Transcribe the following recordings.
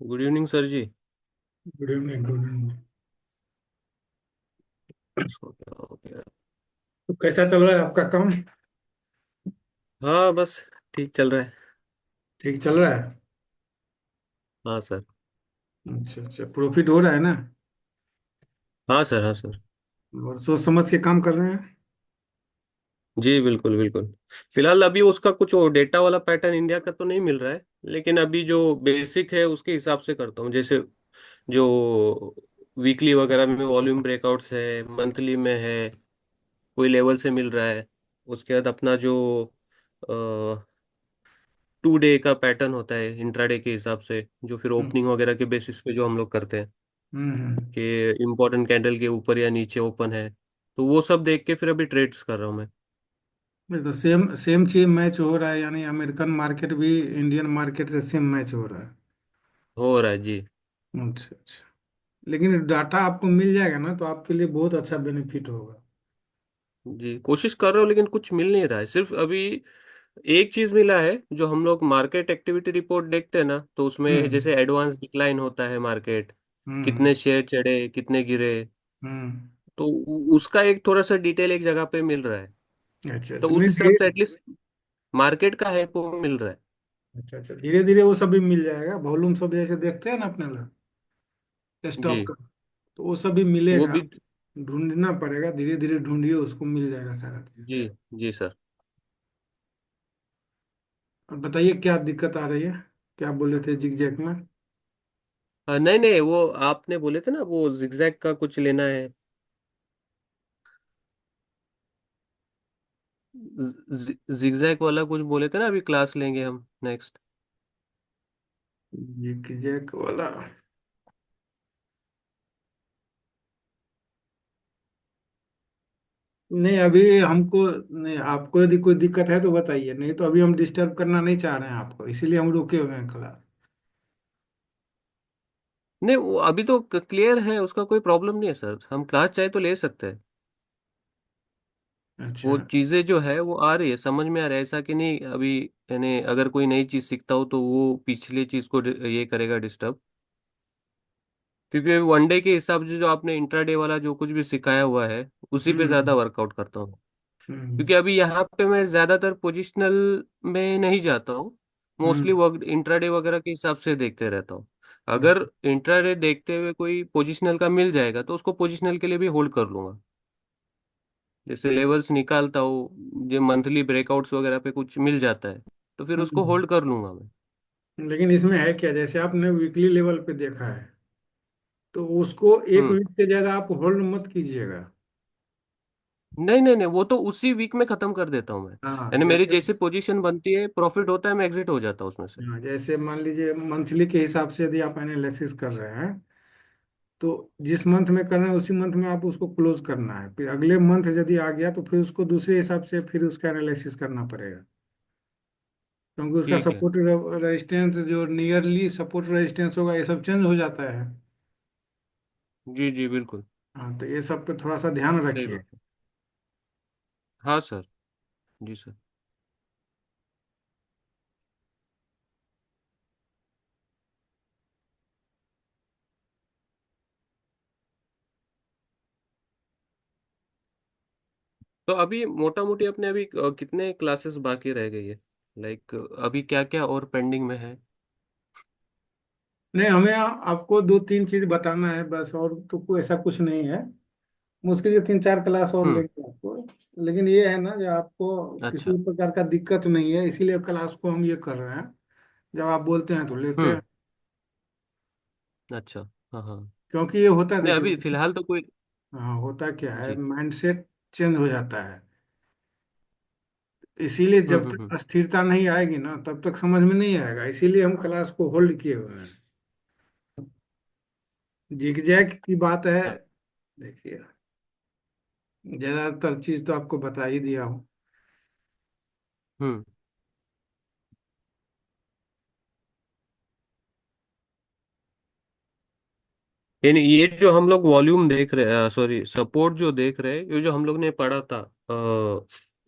Good evening sir ji. Good evening, good evening. इसको क्या हो गया? तो कैसा चल रहा है आपका काम? हाँ बस ठीक चल रहा है। ठीक चल रहा है। हाँ सर। अच्छा अच्छा, प्रॉफिट हो रहा है ना? हाँ सर, हाँ सर। और सोच समझ के काम कर रहे हैं। जी बिल्कुल बिल्कुल। फिलहाल अभी उसका कुछ वो डेटा वाला पैटर्न इंडिया का तो नहीं मिल रहा है, लेकिन अभी जो बेसिक है उसके हिसाब से करता हूँ। जैसे जो वीकली वगैरह में वॉल्यूम ब्रेकआउट्स है, मंथली में है, कोई लेवल से मिल रहा है। उसके बाद अपना जो 2 डे का पैटर्न होता है इंट्राडे के हिसाब से, जो फिर हम्म ओपनिंग वगैरह के बेसिस पे जो हम लोग करते हैं हम्म। कि इम्पोर्टेंट कैंडल के ऊपर या नीचे ओपन है, तो वो सब देख के फिर अभी ट्रेड्स कर रहा हूँ मैं। ये तो सेम सेम चीज मैच हो रहा है, यानी अमेरिकन मार्केट भी इंडियन मार्केट से सेम मैच हो रहा है। हो रहा है जी। अच्छा अच्छा। लेकिन डाटा आपको मिल जाएगा ना, तो आपके लिए बहुत अच्छा बेनिफिट होगा। जी कोशिश कर रहा हूँ, लेकिन कुछ मिल नहीं रहा है। सिर्फ अभी एक चीज मिला है, जो हम लोग मार्केट एक्टिविटी रिपोर्ट देखते हैं ना, तो उसमें हम्म जैसे एडवांस डिक्लाइन होता है मार्केट, हम्म कितने शेयर चढ़े कितने गिरे, हम्म। तो उसका एक थोड़ा सा डिटेल एक जगह पे मिल रहा है। अच्छा तो अच्छा, उस नहीं हिसाब से धीरे। एटलीस्ट मार्केट का है वो मिल रहा है। अच्छा अच्छा, धीरे धीरे वो सब भी मिल जाएगा। वॉल्यूम सब जैसे देखते हैं ना अपने लोग जी स्टॉक का, तो वो सब भी वो मिलेगा। भी। ढूंढना पड़ेगा, धीरे धीरे ढूंढिए, उसको मिल जाएगा सारा चीज। जी जी सर। और बताइए क्या दिक्कत आ रही है? क्या बोले थे जिगजैग में? नहीं नहीं, वो आपने बोले थे ना वो जिगजैग का कुछ लेना है। जिगजैग वाला कुछ बोले थे ना, अभी क्लास लेंगे हम नेक्स्ट। जिगजैग वाला? नहीं, अभी हमको नहीं। आपको यदि कोई दिक्कत है तो बताइए, नहीं तो अभी हम डिस्टर्ब करना नहीं चाह रहे हैं आपको, इसीलिए हम रुके हुए हैं क्लास। नहीं वो अभी तो क्लियर है, उसका कोई प्रॉब्लम नहीं है सर, हम क्लास चाहे तो ले सकते हैं। अच्छा। वो चीजें जो है वो आ रही है, समझ में आ रहा है, ऐसा कि नहीं अभी। यानी अगर कोई नई चीज सीखता हो तो वो पिछली चीज को ये करेगा डिस्टर्ब। क्योंकि वनडे के हिसाब से जो आपने इंट्राडे वाला जो कुछ भी सिखाया हुआ है, उसी पे ज्यादा हम्म वर्कआउट करता हूँ। हम्म क्योंकि अभी यहाँ पे मैं ज्यादातर पोजिशनल में नहीं जाता हूँ। मोस्टली हम्म। वर्क इंट्राडे वगैरह के हिसाब से देखते रहता हूँ। अगर अच्छा। इंट्राडे देखते हुए कोई पोजिशनल का मिल जाएगा तो उसको पोजिशनल के लिए भी होल्ड कर लूंगा। जैसे लेवल्स निकालता हूँ, जो मंथली ब्रेकआउट्स वगैरह पे कुछ मिल जाता है, तो फिर उसको हम्म। होल्ड कर लूंगा मैं। लेकिन इसमें है क्या, जैसे आपने वीकली लेवल पे देखा है, तो उसको एक हम्म। वीक से ज्यादा आप होल्ड मत कीजिएगा। नहीं नहीं नहीं, वो तो उसी वीक में खत्म कर देता हूँ मैं। हाँ यानी मेरी जैसे। जैसे पोजीशन बनती है, प्रॉफिट होता है, मैं एग्जिट हो जाता हूँ उसमें से। हाँ, जैसे मान लीजिए मंथली के हिसाब से यदि आप एनालिसिस कर रहे हैं, तो जिस मंथ में कर रहे हैं उसी मंथ में आप उसको क्लोज करना है। फिर अगले मंथ यदि आ गया तो फिर उसको दूसरे हिसाब से फिर उसका एनालिसिस करना पड़ेगा। क्योंकि उसका ठीक है। सपोर्ट रेजिस्टेंस जो नियरली सपोर्ट रेजिस्टेंस होगा, ये सब चेंज हो जाता है। जी जी बिल्कुल। हाँ, तो ये सब पे थोड़ा सा ध्यान सही रखिए। बात है। हाँ सर। जी सर। तो अभी मोटा मोटी अपने अभी कितने क्लासेस बाकी रह गई है? लाइक अभी क्या क्या और पेंडिंग में है? नहीं, हमें आपको दो तीन चीज बताना है बस, और तो कोई ऐसा कुछ नहीं है। मुश्किल से तीन चार क्लास और हम्म। लेंगे आपको। लेकिन ये है ना, जो आपको किसी अच्छा। भी प्रकार का दिक्कत नहीं है, इसीलिए क्लास को हम ये कर रहे हैं। जब आप बोलते हैं तो लेते हैं। हम्म। अच्छा। हाँ हाँ। क्योंकि ये होता है, नहीं देखिए। अभी फिलहाल तो कोई। हाँ, होता क्या है, जी। माइंडसेट चेंज हो जाता है। इसीलिए जब तक स्थिरता नहीं आएगी ना, तब तक समझ में नहीं आएगा। इसीलिए हम क्लास को होल्ड किए हुए हैं। जिगजैग की बात है। देखिए, ज्यादातर चीज तो आपको बता ही दिया हूँ। हम्म। यानी ये जो हम लोग वॉल्यूम देख रहे, सॉरी सपोर्ट जो देख रहे हैं, ये जो हम लोग ने पढ़ा था,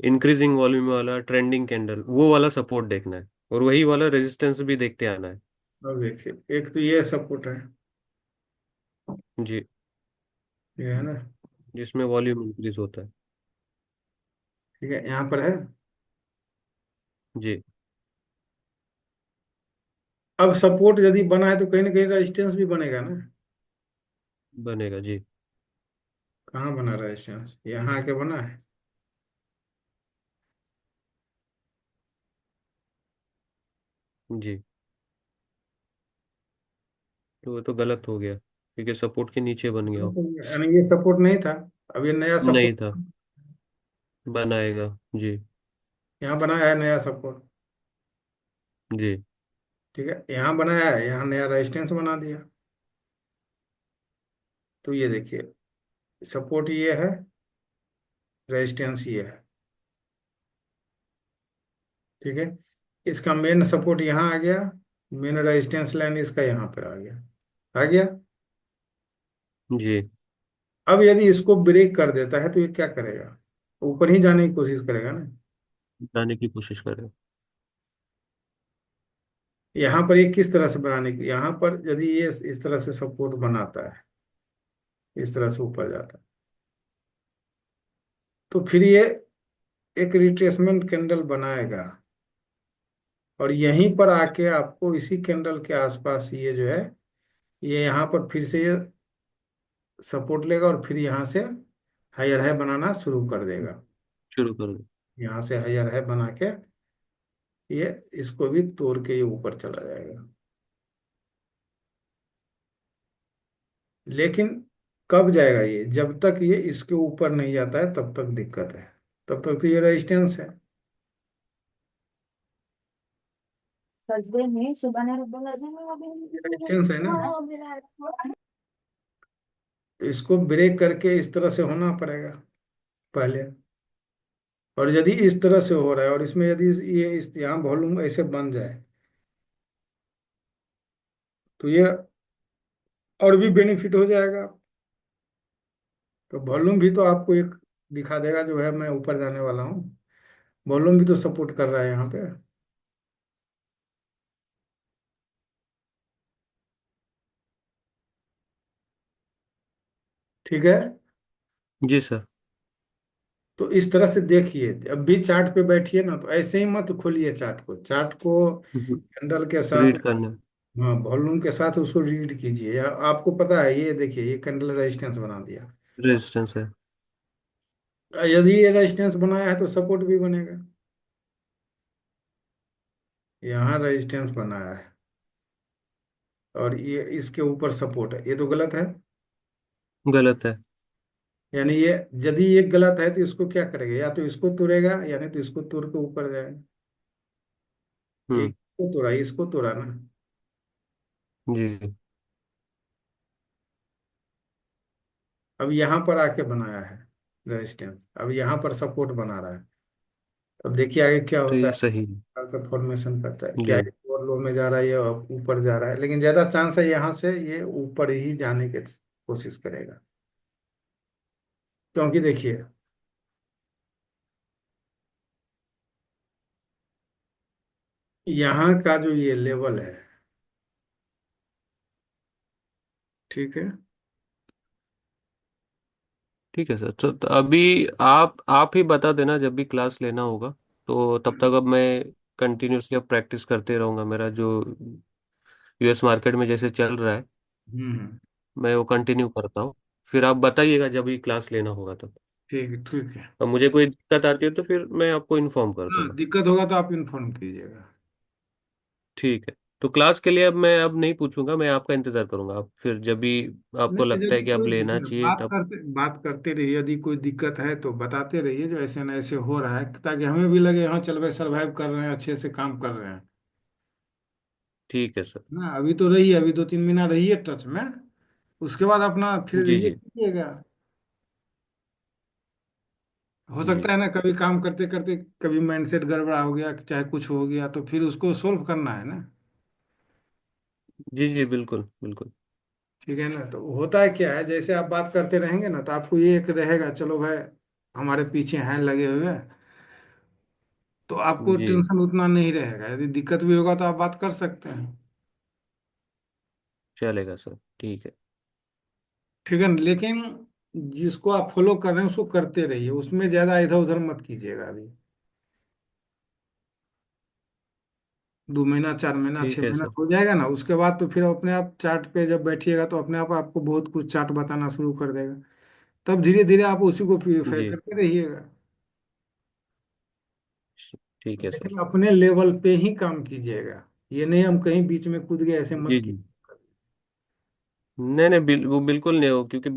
इंक्रीजिंग वॉल्यूम वाला ट्रेंडिंग कैंडल, वो वाला सपोर्ट देखना है, और वही वाला रेजिस्टेंस भी देखते आना है। अब देखिए, एक तो ये सपोर्ट है, जी। ये है ना। जिसमें वॉल्यूम इंक्रीज होता है। ठीक है, यहाँ पर है। जी। अब सपोर्ट यदि बना है तो कहीं ना कहीं रेजिस्टेंस भी बनेगा ना। बनेगा जी। कहाँ बना रेजिस्टेंस, यहाँ आके बना है। जी। तो वो तो गलत हो गया, क्योंकि सपोर्ट के नीचे बन गया हो। यानी ये सपोर्ट नहीं था, अब ये नया नहीं सपोर्ट था। बनाएगा। जी। यहाँ बनाया है, नया सपोर्ट। जी। ठीक है, यहाँ बनाया है, यहाँ नया रेजिस्टेंस बना दिया। तो ये देखिए, सपोर्ट ये है, रेजिस्टेंस ये है। ठीक है, इसका मेन सपोर्ट यहाँ आ गया, मेन रेजिस्टेंस लाइन इसका यहाँ पे आ गया। जी। अब यदि इसको ब्रेक कर देता है तो ये क्या करेगा, ऊपर ही जाने की कोशिश करेगा ना। जाने की कोशिश करें। यहाँ पर ये किस तरह से बनाने की, यहाँ पर यदि ये इस तरह से सपोर्ट बनाता है, इस तरह से ऊपर जाता है, तो फिर ये एक रिट्रेसमेंट कैंडल बनाएगा, और यहीं पर आके आपको इसी कैंडल के आसपास ये जो है, ये यहाँ पर फिर से ये सपोर्ट लेगा, और फिर यहाँ से हायर है बनाना शुरू कर देगा। शुरू कर दो। यहाँ से हायर है बना के ये इसको भी तोड़ के ये ऊपर चला जाएगा। लेकिन कब जाएगा ये, जब तक ये इसके ऊपर नहीं जाता है तब तक दिक्कत है, तब तक तो ये रेजिस्टेंस है। सजदे में सुबह ने बोला जी मैं ये रेजिस्टेंस है ना, अभी तो इसको ब्रेक करके इस तरह से होना पड़ेगा पहले। और यदि इस तरह से हो रहा है और इसमें यदि ये इस यहाँ वॉल्यूम ऐसे बन जाए तो ये और भी बेनिफिट हो जाएगा। तो वॉल्यूम भी तो आपको एक दिखा देगा जो है, मैं ऊपर जाने वाला हूँ, वॉल्यूम भी तो सपोर्ट कर रहा है यहाँ पे। ठीक है, जी सर। तो इस तरह से देखिए, अब भी चार्ट पे बैठिए ना तो ऐसे ही मत खोलिए चार्ट को, चार्ट को कैंडल के साथ, रीड करना। हाँ वॉल्यूम के साथ उसको रीड कीजिए। या आपको पता है, ये देखिए ये कैंडल रेजिस्टेंस बना दिया, रेजिस्टेंस है। यदि ये रेजिस्टेंस बनाया है तो सपोर्ट भी बनेगा। यहाँ रेजिस्टेंस बनाया है और ये इसके ऊपर सपोर्ट है, ये तो गलत है। गलत है। यानी ये, यदि ये गलत है तो इसको क्या करेगा, या तो इसको तोड़ेगा या नहीं तो इसको तोड़ के ऊपर जाएगा। हम्म। एक को तोड़ा, इसको तोड़ा ना। जी। अब यहाँ पर आके बनाया है रेजिस्टेंस, अब यहाँ पर सपोर्ट बना रहा है। अब देखिए आगे क्या तो होता ये है, सही है। कौन सा फॉर्मेशन करता है, क्या जी। ये और लो में जा रहा है या ऊपर जा रहा है, लेकिन ज्यादा चांस है यहाँ से ये ऊपर ही जाने की कोशिश करेगा। क्योंकि देखिए, यहाँ का जो ये लेवल है, ठीक है। ठीक है सर। तो अभी आप ही बता देना जब भी क्लास लेना होगा। तो तब तक अब मैं कंटिन्यूसली अब प्रैक्टिस करते रहूँगा। मेरा जो यूएस मार्केट में जैसे चल रहा है, हम्म। मैं वो कंटिन्यू करता हूँ। फिर आप बताइएगा जब भी क्लास लेना होगा तब। ठीक है, ठीक है। अब मुझे कोई दिक्कत आती है तो फिर मैं आपको इन्फॉर्म कर हाँ, दूंगा। दिक्कत होगा तो आप इन्फॉर्म कीजिएगा। ठीक है। तो क्लास के लिए अब नहीं पूछूंगा, मैं आपका इंतज़ार करूंगा। आप फिर जब भी आपको नहीं, लगता है यदि कि अब कोई लेना चाहिए तब। बात करते रहिए, यदि कोई दिक्कत है तो बताते रहिए जो ऐसे ना ऐसे हो रहा है, ताकि हमें भी लगे हाँ चल भाई सर्वाइव कर रहे हैं, अच्छे से काम कर रहे हैं। ठीक है सर। ना अभी तो रहिए, अभी 2-3 महीना रहिए टच में, उसके बाद अपना फिर जी ये जी। कीजिएगा। हो जी सकता है ना कभी काम करते करते कभी माइंडसेट गड़बड़ा हो गया, चाहे कुछ हो गया, तो फिर उसको सोल्व करना है ना। जी। जी बिल्कुल बिल्कुल। ठीक है ना, तो होता है क्या है, जैसे आप बात करते रहेंगे ना तो आपको ये एक रहेगा, चलो भाई हमारे पीछे हैं लगे हुए हैं, तो आपको जी। टेंशन उतना नहीं रहेगा। यदि दिक्कत भी होगा तो आप बात कर सकते हैं। चलेगा सर, ठीक है। ठीक है, लेकिन जिसको आप फॉलो कर रहे हैं उसको करते रहिए, उसमें ज्यादा इधर उधर मत कीजिएगा अभी। 2 महीना, 4 महीना, छह ठीक है महीना सर। हो जाएगा ना, उसके बाद तो फिर अपने आप चार्ट पे जब बैठिएगा तो अपने आप आपको बहुत कुछ चार्ट बताना शुरू कर देगा। तब धीरे धीरे आप उसी को प्यूरिफाई जी, करते रहिएगा। ठीक है लेकिन सर। अपने लेवल पे ही काम कीजिएगा, ये नहीं हम कहीं बीच में कूद गए ऐसे मत जी कीजिए। जी। नहीं नहीं, वो बिल्कुल नहीं हो, क्योंकि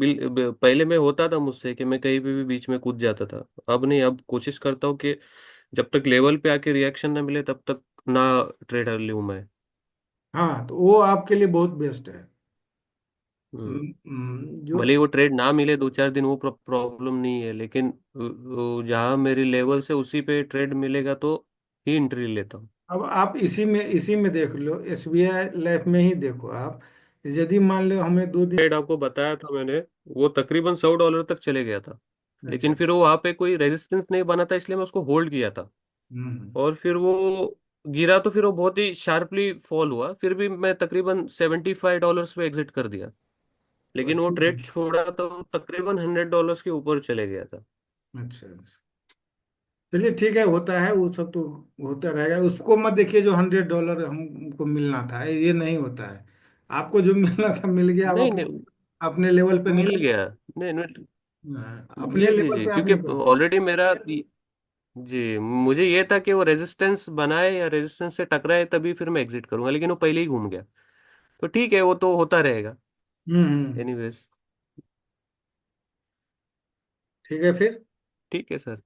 पहले में होता था मुझसे कि मैं कहीं भी बीच में कूद जाता था। अब नहीं, अब कोशिश करता हूँ कि जब तक लेवल पे आके रिएक्शन ना मिले तब तक ना ट्रेड लूँ मैं। हाँ, तो वो आपके लिए बहुत बेस्ट है। हम्म। जो भले ही वो ट्रेड ना मिले 2 4 दिन, वो प्रॉब्लम नहीं है, लेकिन जहाँ मेरी लेवल से उसी पे ट्रेड मिलेगा तो ही एंट्री लेता हूँ। अब आप इसी में देख लो, एसबीआई लाइफ में ही देखो आप। यदि मान लो हमें 2 दिन। ट्रेड आपको बताया था मैंने, वो तकरीबन $100 तक चले गया था। अच्छा। लेकिन फिर वो वहां पे कोई रेजिस्टेंस नहीं बना था, इसलिए मैं उसको होल्ड किया था। हम्म। और फिर वो गिरा तो फिर वो बहुत ही शार्पली फॉल हुआ, फिर भी मैं तकरीबन $75 पे एग्जिट कर दिया। लेकिन वो अच्छा। ट्रेड छोड़ा तो तकरीबन $100 के ऊपर चले गया था। अच्छा। चलिए ठीक है, होता है वो सब तो, होता रहेगा। उसको मत देखिए जो $100 हमको मिलना था, ये नहीं होता है। आपको जो मिलना था मिल गया, अब नहीं अपने नहीं, अपने लेवल पे मिल निकल। गया। नहीं नहीं। हाँ, अपने जी जी लेवल जी, पे आप क्योंकि निकल। ऑलरेडी मेरा, जी मुझे ये था कि वो रेजिस्टेंस बनाए या रेजिस्टेंस से टकराए तभी फिर मैं एग्जिट करूंगा, लेकिन वो पहले ही घूम गया। तो ठीक है, वो तो होता रहेगा। हम्म। एनीवेज। ठीक है फिर। ठीक है सर।